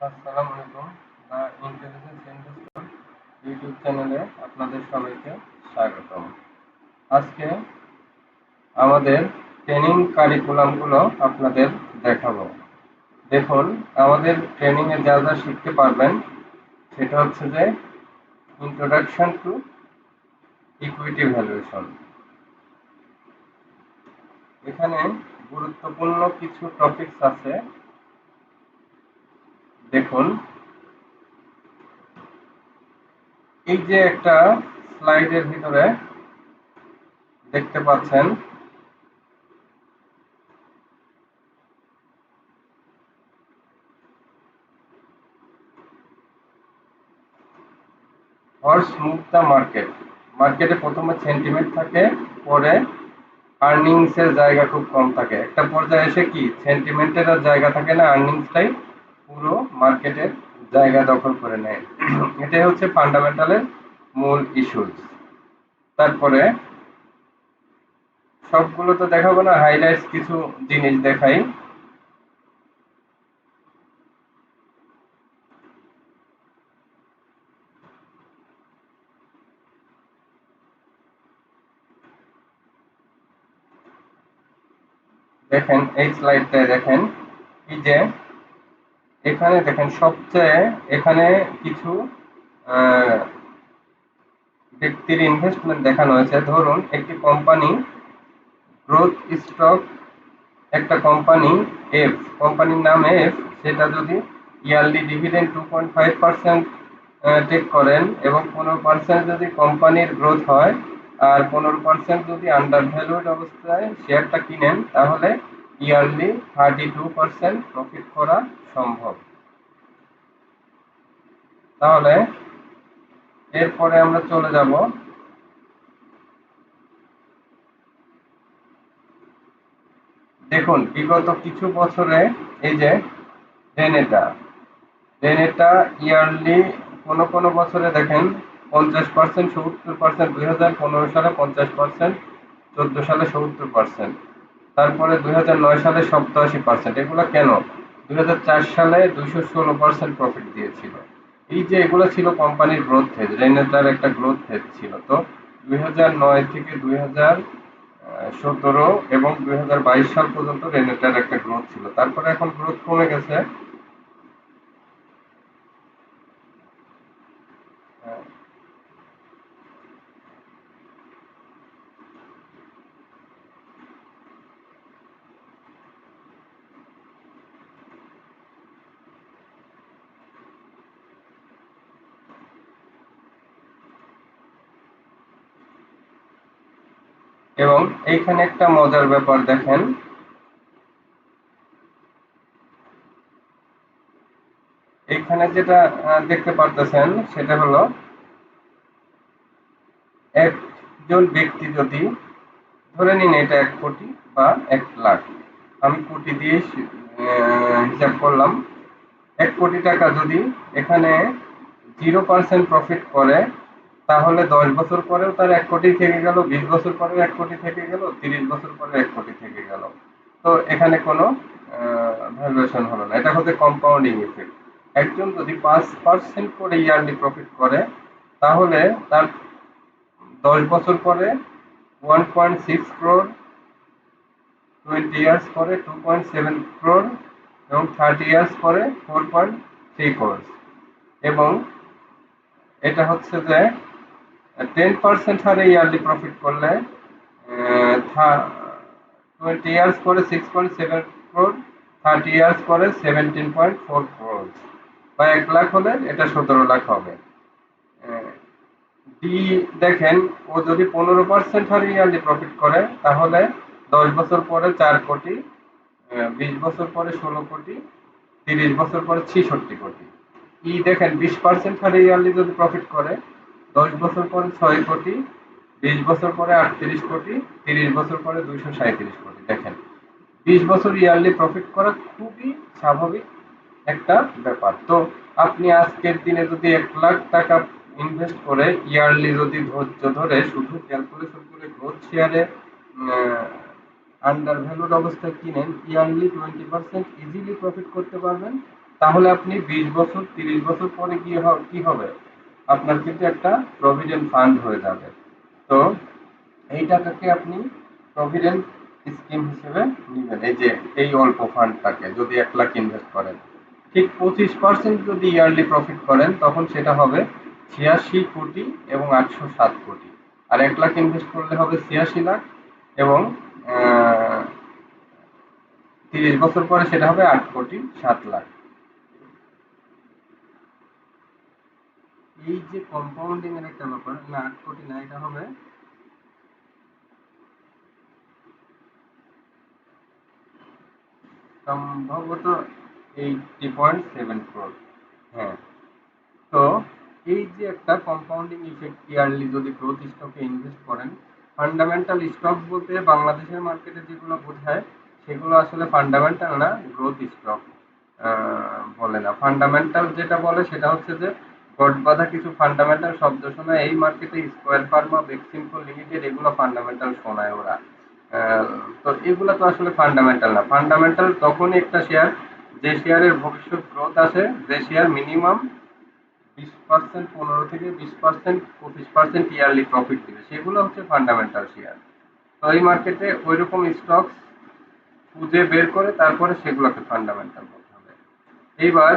আসসালামু আলাইকুম। The intelligence investor YouTube চ্যানেলে আপনাদের সবাইকে স্বাগতম। আজকে আমাদের ট্রেনিং কারিকুলামগুলো আপনাদের দেখাবো। দেখুন, আমাদের ট্রেনিংয়ে যা যা শিখতে পারবেন সেটা হচ্ছে যে ইন্ট্রোডাকশন টু ইকুইটি ভ্যালুয়েশন। এখানে গুরুত্বপূর্ণ কিছু টপিকস আছে। দেখুন, এই যে একটা স্লাইডের ভিতরে দেখতে পাচ্ছেন, হর্স মুভ দ্য মার্কেট। মার্কেটে প্রথমে সেন্টিমেন্ট থাকে, পরে আর্নিংস এর জায়গা খুব কম থাকে। একটা পর্যায়ে এসে কি সেন্টিমেন্টের আর জায়গা থাকে না, আর্নিংসটাই পুরো মার্কেটের জায়গা দখল করে নেয়। এটাই হচ্ছে ফান্ডামেন্টালের মূল ইস্যুস। তারপরে সবগুলো তো দেখাবো না, হাইলাইটস কিছু জিনিস দেখাই। দেখেন এই স্লাইডটায় দেখেন, এই যে এখানে দেখেন সবচেয়ে এখানে কিছু আহ, ব্যক্তির ইনভেস্টমেন্ট দেখানো হয়েছে। ধরুন একটি কোম্পানি গ্রোথ স্টক, একটা কোম্পানি এফ, কোম্পানির নাম এফ, সেটা যদি ইয়ারলি ডিভিডেন্ড 2.5% টেক করেন এবং 15% যদি কোম্পানির গ্রোথ হয় আর 15% যদি আন্ডার ভ্যালুড অবস্থায় শেয়ারটা কিনেন, তাহলে ইয়ারলি 32% প্রফিট করা সম্ভব। তাহলে এরপরে আমরা চলে যাব, দেখুন বিগত কিছু বছরে এই যে রেনেটা রেনেটা ইয়ারলি কোনো কোনো বছরে দেখেন 50%, 70%, 2015 সালে 50%, 14 সালে 70%, তারপরে 2009 সালে 87%। এগুলো কেন? 2004 সালে 216% প্রফিট দিয়েছিল। এই যে এগুলো ছিল কোম্পানির গ্রোথ ফেজ, রেনেটার একটা গ্রোথ ফেজ ছিল। তো 2009 থেকে 2017 এবং 2022 সাল পর্যন্ত রেনেটার একটা গ্রোথ ছিল। তারপরে এখন গ্রোথ কমে গেছে। আহ, এবং এইখানে একটা মজার ব্যাপার দেখেন, এইখানে যেটা দেখতে পারতেছেন সেটা হলো একজন ব্যক্তি যদি, ধরে নিন এটা 1 কোটি বা 1 লাখ, আমি কোটি দিয়ে হিসাব করলাম। 1 কোটি টাকা যদি এখানে 0% প্রফিট করে, তাহলে 10 বছর পরেও তার 1 কোটি থেকে গেল, 20 বছর পরেও 1 কোটি থেকে গেল, 30 বছর পরে 1 কোটি থেকে গেল। তো এখানে কোনো ভ্যালুয়েশন হলো না, এটা হচ্ছে কম্পাউন্ডিং ইফেক্ট। একজন যদি 5% করে ইয়ারলি প্রফিট করে, তাহলে তার 10 বছর পরে 1.6 crore, 20 ইয়ার্স পরে 2.7 crore এবং 30 ইয়ার্স পরে 4.3 crore। এবং এটা হচ্ছে যে 10% হারে ইয়ারলি প্রফিট করলে 20 ইয়ার্স পরে 6.7 crore, 30 ইয়ার্স পরে 17.4 crore, বা 1 লাখ হলে এটা 17 লাখ হবে। আহ, ডি দেখেন, ও যদি 15% হারে ইয়ারলি প্রফিট করে, তাহলে 10 বছর পরে 4 কোটি, 20 বছর পরে 16 কোটি, 30 বছর পরে 66 কোটি। ই দেখেন 20% হারে ইয়ারলি যদি প্রফিট করে, 10 বছর পরে 6 কোটি, 20 বছর পরে 38 কোটি, 30 বছর পরে 237 কোটি। দেখেন 20 বছর ইয়ারলি প্রফিট করা খুবই স্বাভাবিক একটা ব্যাপার। তো আপনি আজকের দিনে যদি 1 লাখ টাকা ইনভেস্ট করে ইয়ারলি যদি ধৈর্য ধরে শুধু ক্যালকুলেশন করে গ্রোথ শেয়ারে আন্ডার ভ্যালুড অবস্থায় কিনেন, ইয়ারলি 20% ইজিলি প্রফিট করতে পারবেন। তাহলে আপনি 20 বছর 30 বছর পরে কি হবে, আপনার কিন্তু একটা প্রভিডেন্ট ফান্ড হয়ে যাবে। তো এই টাকাকে আপনি প্রভিডেন্ট স্কিম হিসেবে নিবেন, এই যে এই অল্প ফান্ডটাকে যদি 1 লাখ ইনভেস্ট করেন, ঠিক 25% যদি ইয়ারলি প্রফিট করেন তখন সেটা হবে 86 কোটি এবং 807 কোটি। আর 1 লাখ ইনভেস্ট করলে হবে 86 লাখ এবং 30 বছর পরে সেটা হবে 8 কোটি 7 লাখ। এই যে কম্পাউন্ডিং এর একটা ব্যাপার, না 8 কোটি না, এটা হবে সম্ভবত 80.7 crore। হ্যাঁ, তো এই যে একটা কম্পাউন্ডিং ইফেক্ট, ইয়ারলি যদি গ্রোথ স্টকে ইনভেস্ট করেন, ফান্ডামেন্টাল স্টক বলতে বাংলাদেশের মার্কেটে যেগুলো বোঝায় সেগুলো আসলে ফান্ডামেন্টাল না, গ্রোথ স্টক বলে না। ফান্ডামেন্টাল যেটা বলে সেটা হচ্ছে যে গটবাঁধা কিছু ফান্ডামেন্টাল শব্দ শোনায় এই মার্কেটে, স্কয়ার ফার্মা, বেক্সিমকো লিমিটেড, এগুলো ফান্ডামেন্টাল শোনায় ওরা। আহ, তো এগুলো তো আসলে ফান্ডামেন্টাল না। ফান্ডামেন্টাল তখনই একটা শেয়ার যে শেয়ারের ভবিষ্যৎ গ্রোথ আছে, যে শেয়ার মিনিমাম 20%, 15 থেকে 20%, 25% ইয়ারলি প্রফিট দিবে, সেগুলো হচ্ছে ফান্ডামেন্টাল শেয়ার। তো এই মার্কেটে ওইরকম স্টক খুঁজে বের করে তারপরে সেগুলোকে ফান্ডামেন্টাল বলতে হবে। এইবার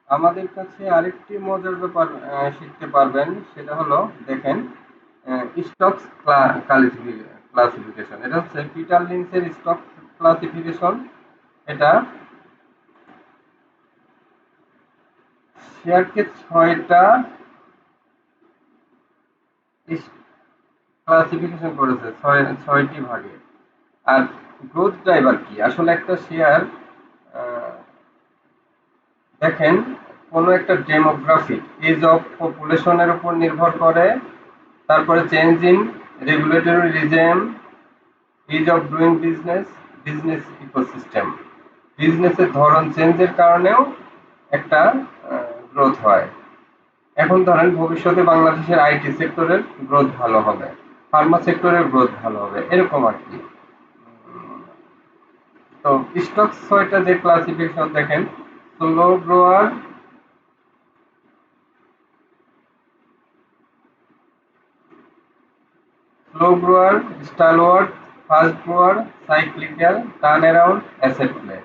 আমাদের কাছে আরেকটি মজার ব্যাপার শিখতে পারবেন, সেটা হলো দেখেন, স্টকস ক্লাসিফিকেশন, এটা হচ্ছে পিটার লিঞ্চের স্টক ক্লাসিফিকেশন। এটা শেয়ারকে 6টা ক্লাসিফিকেশন করেছে, 6টি ভাগে। আর গ্রোথ ড্রাইভার কি, আসলে একটা শেয়ার দেখেন, কোনো একটা ডেমোগ্রাফিক এজ অফ পপুলেশনের উপর নির্ভর করে, তারপরে change in regulatory regime, ease of doing business, business ecosystem, বিজনেসের ধরন চেঞ্জের কারণেও একটা গ্রোথ হয়। এখন ধরেন ভবিষ্যতে বাংলাদেশের আইটি সেক্টরের গ্রোথ ভালো হবে, ফার্মা সেক্টরের গ্রোথ ভালো হবে, এরকম আর কি। তো স্টক 6টা যে ক্লাসিফিকেশন দেখেন, slow grower, slow grower, stalwart, fast grower, cyclical, turnaround, asset play.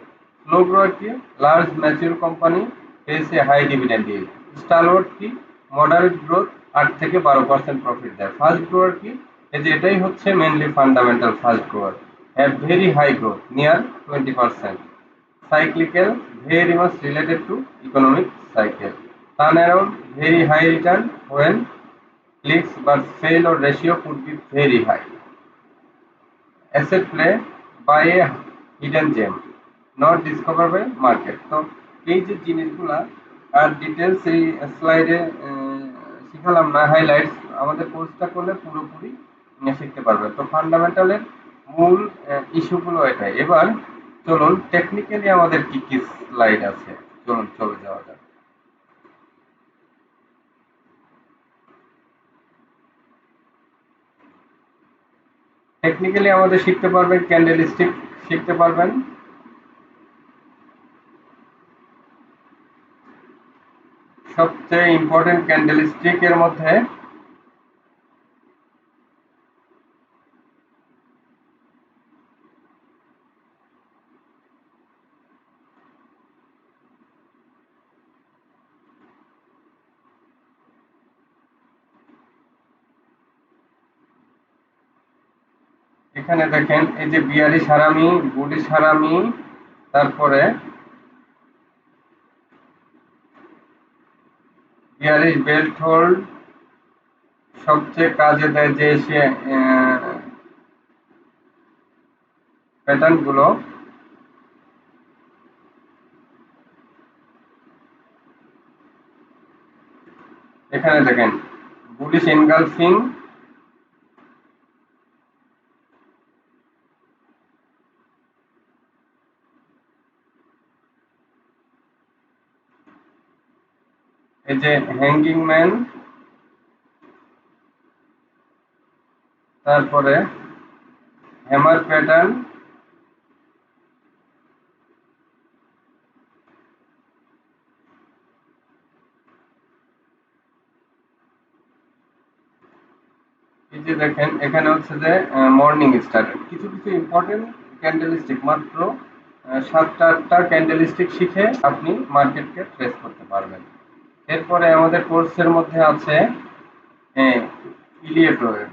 Slow grower কি, large mature company, pays a high dividend yield। Stalwart কি, মডারেট গ্রোথ, 8 থেকে 12% প্রফিট দেয়। ফাস্ট গ্রোয়ার কি, এই যে এটাই হচ্ছে mainly fundamental fast grower, have very high growth near 20%। Cyclical, very much related to economic cycle. Turnaround, very high return when clicks but fail or ratio could be very high. Asset play, buy a hidden gem, not discovered by market। তো এই যে জিনিসগুলা আর details এই স্লাইডে শিখালাম না, highlights, আমাদের কোর্সটা করলে পুরোপুরি শিখতে পারবে। তো ফান্ডামেন্টালের মূল ইস্যুগুলো এটাই। এবার চলুন টেকনিক্যালি আমাদের কি কি স্লাইড আছে, চলুন চলে যাওয়া যাক। টেকনিক্যালি আমাদের শিখতে পারবেন ক্যান্ডেল স্টিক, শিখতে পারবেন। সবচেয়ে ইম্পর্টেন্ট ক্যান্ডেল স্টিক এর মধ্যে এখানে দেখেন, এই যে বিয়ারিশ হারামি, বুলিশ হারামি, তারপরে বিয়ারিশ বেল্ট হোল্ড, সবচেয়ে কাজে দেয় যে সে প্যাটার্ন গুলো, এখানে দেখেন বুলিশ এনগালফিং, এই যে হ্যাঙ্গিং ম্যান, তারপরে হ্যামার প্যাটার্ন, এই যে দেখেন এখানে হচ্ছে যে মর্নিং স্টার, কিছু কিছু ইম্পর্টেন্ট ক্যান্ডেলস্টিক, মাত্র 7টা 8টা ক্যান্ডেলস্টিক শিখে আপনি মার্কেটকে ট্রেস করতে পারবেন। এরপরে আমাদের কোর্সের মধ্যে আছে ইলিয়েট ওয়েভ।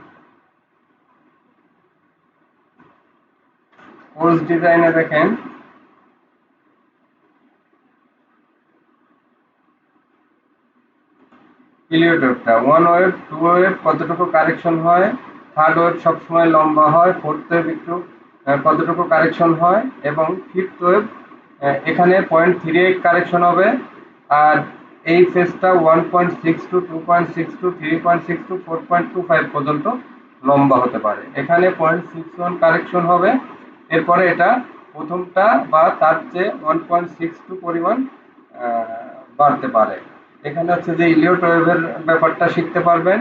কোর্স ডিজাইনে দেখেন ইলিয়েট ওয়েভটা 1 ওয়েভ 2 ওয়েভ কতটুকু কারেকশন হয়, থার্ড ওয়েভ সবসময় লম্বা হয়, ফোর্থ ওয়েভ একটু কতটুকু কারেকশন হয়, এবং ফিফথ ওয়েভ এখানে 0.38 কারেকশন হবে। আর এই ফেজটা 1.6 টু 2.6 টু 3.6 টু 4.25 পর্যন্ত লম্বা হতে পারে। এখানে 0.61 কারেকশন হবে, এরপরে এটা প্রথমটা বা তার চেয়ে 1.62 পরিমাণ বাড়তে পারে। এখানে হচ্ছে যে ইলিয়ট ওয়েভের ব্যাপারটা শিখতে পারবেন।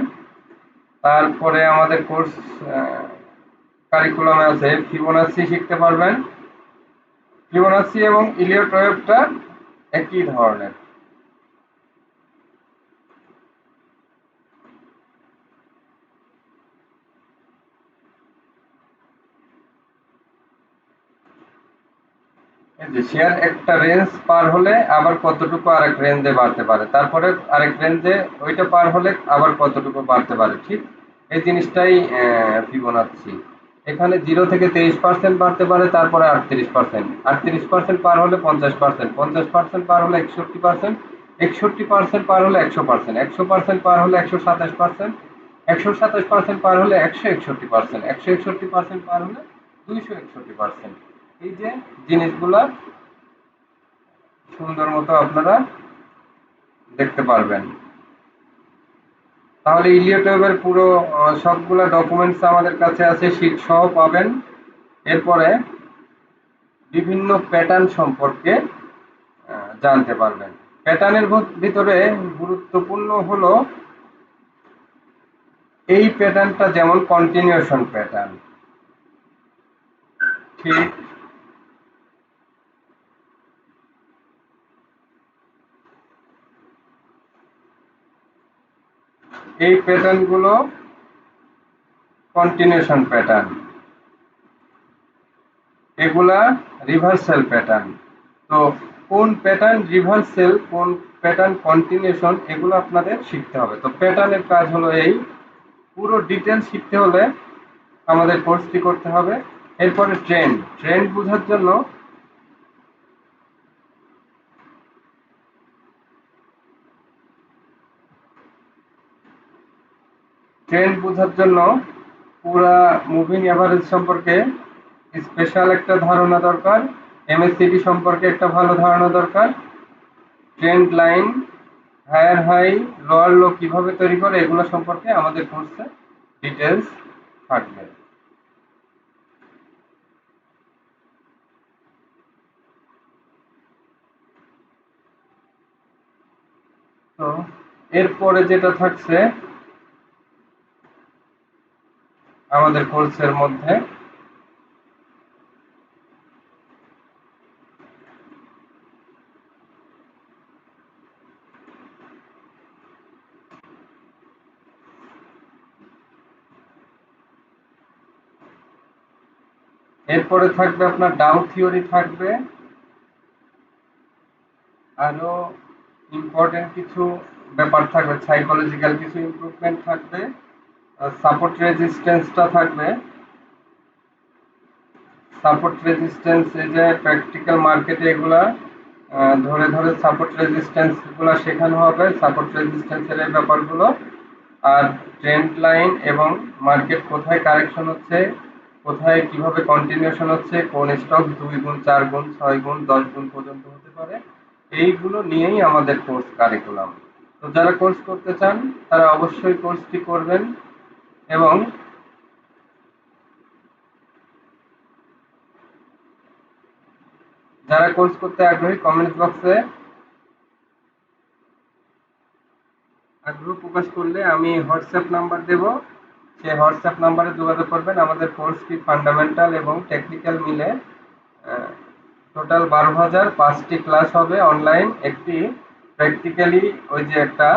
তারপরে আমাদের কোর্স কারিকুলামে আছে ফিবোনাচি শিখতে পারবেন। ফিবোনাচি এবং ইলিয়ট ওয়েভটা একই ধরনের। এই যে শেয়ার একটা রেঞ্জ পার হলে আবার কতটুকু আরেক রেঞ্জে বাড়তে পারে, তারপরে আরেক রেঞ্জে ওইটা পার হলে আবার কতটুকু বাড়তে পারে, ঠিক এই জিনিসটাই ফিবোনাচি। এখানে 0 থেকে 23% বাড়তে পারে, তারপরে 38%, 38% পার হলে 50%, 50% পার হলে 61%, 61% পার হলে 100%, 100% পার হলে 127%, 127% পার হলে 161%, 161% পার হলে 261%। এই যে জিনিসগুলা সুন্দর মতো আপনারা দেখতে পারবেন। তাহলে ইলিয়ট ওয়েভের পুরো সবগুলা ডকুমেন্টস আমাদের কাছে আছে, শীট সহ পাবেন। এরপরে বিভিন্ন প্যাটার্ন সম্পর্কে জানতে পারবেন। প্যাটার্নের ভিতরে গুরুত্বপূর্ণ হলো এই প্যাটার্নটা, যেমন কন্টিনিউশন প্যাটার্ন, ঠিক এই প্যাটার্নগুলো কন্টিনিউশন প্যাটার্ন, এগুলা রিভার্সাল প্যাটার্ন। তো কোন প্যাটার্ন রিভার্সাল, কোন প্যাটার্ন কন্টিনিউশন, এগুলো আপনাদের শিখতে হবে। তো প্যাটার্নের কাজ হলো এই, পুরো ডিটেলস শিখতে হলে আমাদের কোর্সটি করতে হবে। এরপরে ট্রেন্ড, ট্রেন্ড বোঝার জন্য ট্রেন্ড বোঝার জন্য পুরা মুভিং এভারেজ সম্পর্কে স্পেশাল একটা ধারণা দরকার, এমএসসিডি সম্পর্কে একটা ভালো ধারণা দরকার, trend line, higher high, lower low কিভাবে তৈরি করে, এগুলো সম্পর্কে আমাদের কোর্সে ডিটেলস থাকবে। তো এরপরে যেটা থাকছে আমাদের কোর্সের মধ্যে, এরপরে থাকবে আপনার ডাউ থিওরি থাকবে, আরো ইম্পর্টেন্ট কিছু ব্যাপার থাকবে, সাইকোলজিক্যাল কিছু ইমপ্রুভমেন্ট থাকবে, সাপোর্ট রেজিস্ট্যান্সটা থাকবে। সাপোর্ট রেজিস্ট্যান্স এই যে প্র্যাকটিক্যাল মার্কেটে এগুলা ধরে ধরে সাপোর্ট রেজিস্ট্যান্স গুলা শেখানো হবে, সাপোর্ট রেজিস্ট্যান্সের এই ব্যাপারগুলো। আর ট্রেন্ড লাইন এবং মার্কেট কোথায় কারেকশন হচ্ছে, কোথায় কিভাবে কন্টিনিউশন হচ্ছে, কোন স্টক 2 গুণ 4 গুণ 6 গুণ 10 গুণ পর্যন্ত হতে পারে, এইগুলো নিয়েই আমাদের কোর্স কারিকুলাম। তো যারা কোর্স করতে চান তারা অবশ্যই কোর্সটি করবেন। এবং যারা কোর্স করতে আগ্রহী কমেন্ট বক্সে আগ্রহ প্রকাশ করলে আমি হোয়াটসঅ্যাপ নাম্বার দেব, সেই হোয়াটসঅ্যাপ নাম্বারে যোগাযোগ করবেন। আমাদের কোর্স ফি ফান্ডামেন্টাল এবং টেকনিক্যাল মিলে টোটাল 12,000, 5টি ক্লাস হবে অনলাইন, একটি প্র্যাকটিক্যালি। ওই যে একটা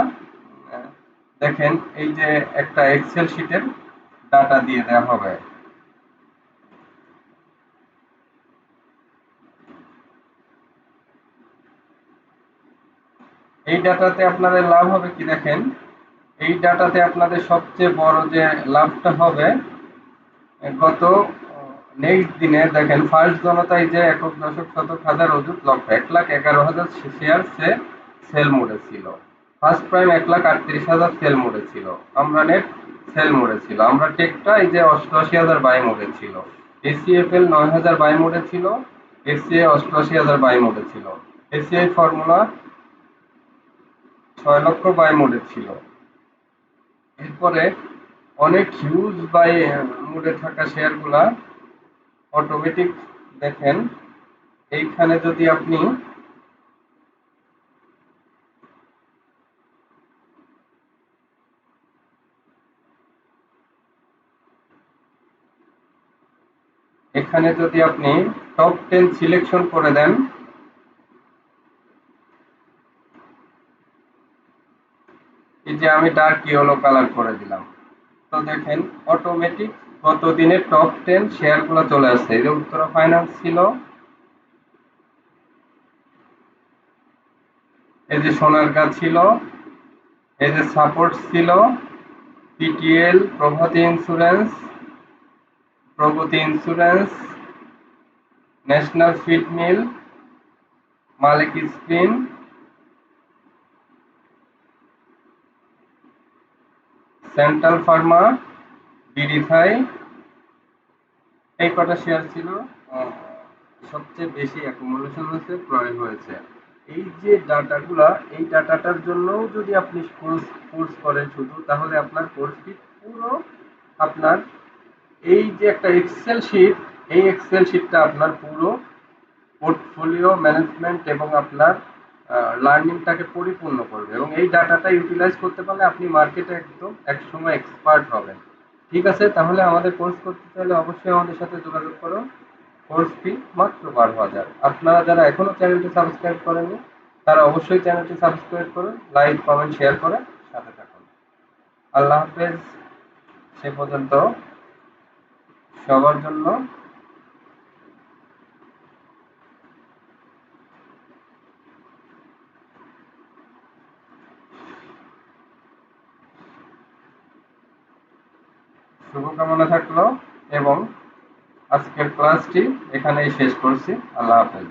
দেখেন, এই যে একটা এক্সেল শিটের ডাটা দিয়ে দেওয়া হবে। এই ডাটাতে আপনাদের লাভ হবে কি দেখেন, এই ডাটাতে আপনাদের সবচেয়ে বড় যে লাভটা হবে, গত নেক্সট দিনে দেখেন ফার্স্ট জনতায় যে একক দশক শতক হাজার অযুত লক্ষ 1,11,000 শেয়ার সে সেল মোডে ছিল। ফার্স্ট প্রাইম 1,38,000 সেল মোডে ছিল। আমরা নেট সেল মোডে ছিল। আমরা টেকটা এই যে 88,000 বাই মোডে ছিল। এসিএফএল 9,000 বাই মোডে ছিল। এসিআই 88,000 বাই মোডে ছিল। এসিআই ফর্মুলা 6 লক্ষ বাই মোডে ছিল। এরপরে অনেক হিউজ বাই মোডে থাকা শেয়ারগুলা অটোমেটিক দেখেন, এইখানে যদি আপনি এখানে যদি আপনি টপ 10 সিলেকশন করে দেন, এই যে আমি ডার্ক ইয়েলো কালার করে দিলাম, তো দেখেন অটোমেটিক গত দিনের টপ 10 শেয়ারগুলো চলে আসছে। এই যে উত্তরা ফাইন্যান্স ছিল, এই যে সোনারগাঁ ছিল, এই যে সাপোর্ট ছিল, পিটিএল, প্রগতি ইন্স্যুরেন্স, ন্যাশনাল ফিড মিল, মালিক স্পিন, সেন্ট্রাল ফার্মা, বিডিফাই, এই কটা শেয়ার ছিল সবচেয়ে বেশি অ্যাকুমুলেশন হয়েছে, ক্রয় হয়েছে। এই যে ডাটাগুলা, এই ডাটাটার জন্যও যদি আপনি কোর্স করেন শুধু, তাহলে আপনার কোর্স ফি পুরো আপনার এই যে একটা এক্সেল শিট, এই এক্সেল শিটটা আপনার পুরো পোর্টফোলিও ম্যানেজমেন্ট এবং আপনার লার্নিংটাকে পরিপূর্ণ করবে। এবং এই ডাটাটা ইউটিলাইজ করতে পারলে আপনি মার্কেটে একদম একসময় এক্সপার্ট হবেন। ঠিক আছে, তাহলে আমাদের কোর্স করতে চাইলে অবশ্যই আমাদের সাথে যোগাযোগ করুন। কোর্স ফি মাত্র 12,000। আপনারা যারা এখনো চ্যানেলটি সাবস্ক্রাইব করেননি, তারা অবশ্যই চ্যানেলটি সাবস্ক্রাইব করুন, লাইক কমেন্ট শেয়ার করে সাথে থাকুন। আল্লাহ হাফেজ। সে পর্যন্ত সবার জন্য শুভকামনা থাকলো এবং আজকের ক্লাসটি এখানেই শেষ করছি। আল্লাহ হাফেজ।